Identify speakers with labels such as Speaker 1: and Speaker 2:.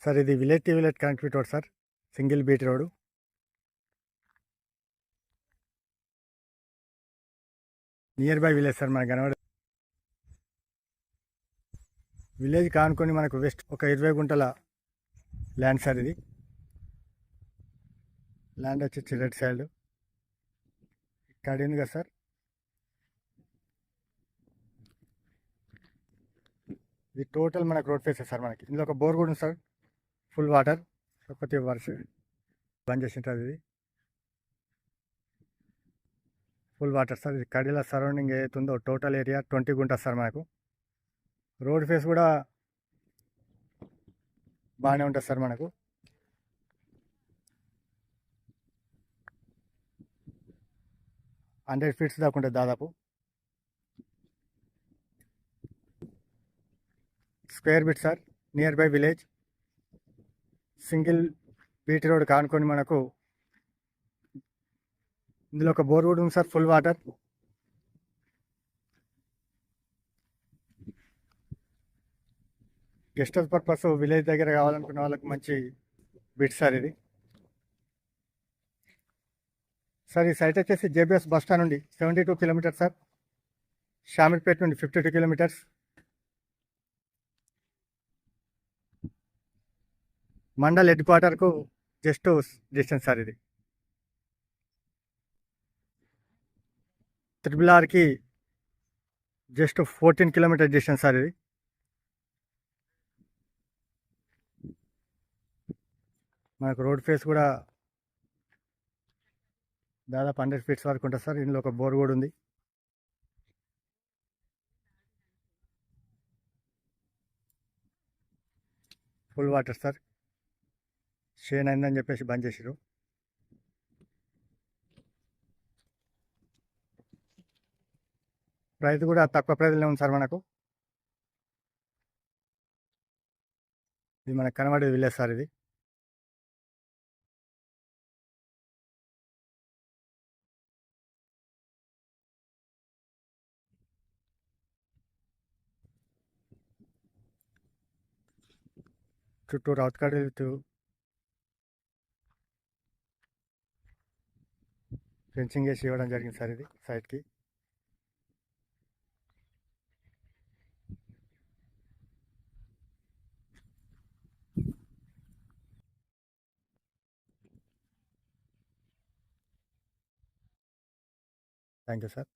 Speaker 1: Sir ఇది village to village connectivity road sir, single BT road. Near by village sir మనకు కనబడే village కానుకొని మనకు west ఒక 20 గుంటల ల్యాండ్ సార్. ఇది ల్యాండ్ వచ్చి రెడ్ సైడ్ ఇక్కడ ఉంది కదా సార్. ఇది టోటల్ మనకు రోడ్ ఫేస్ సార్. మనకి ఇందులో ఒక బోర్ కూడా ఉంది సార్, ఫుల్ వాటర్. కాకపోతే వర్ష బంద్ చేసింటారు. ఇది ఫుల్ వాటర్ సార్. ఇది కడిల సరౌండింగ్ ఏదైతుందో టోటల్ ఏరియా 20 గుంటలు సార్. మనకు రోడ్ ఫేస్ కూడా బాగానే ఉంటుంది సార్. మనకు 100 ఫీట్స్ దాకా ఉంటుంది దాదాపు. Square bit sir, near by village, single BT road కానుకొని మనకు ఇందులో ఒక బోర్ కూడా ఉంది sir, full water. Guest house purpose village దగ్గర కావాలనుకున్న వాళ్ళకి మంచి బిట్ సార్ ఇది. సార్ ఈ సైట్ వచ్చేసి జేబీఎస్ బస్ స్టాండ్ నుండి 72 కిలోమీటర్స్ సార్. షామీర్పేట నుండి 52 కిలోమీటర్స్. మండల్ హెడ్ క్వార్టర్కు జస్ట్ డిస్టెన్స్ సార్. ఇది RRRకి జస్ట్ 14 కిలోమీటర్ డిస్టెన్స్ సార్. ఇది మనకు రోడ్ ఫేస్ కూడా దాదాపు 100 ఫీట్స్ వరకు ఉంటుంది సార్. ఇందులో ఒక బోర్ కూడా ఉంది. Full water sir. షేన్ అయిందని చెప్పేసి బంద్ చేసారు. ప్రైస్ కూడా తక్కువ ప్రైస్లో ఉంది సార్ మనకు. ఇది మనకు కనబడే విలేజ్ సార్. ఇది చుట్టూ రౌత్ ఫెన్సింగ్ వేసి ఇవ్వడం జరిగింది సార్. ఇది సైడ్కి. Thank you sir.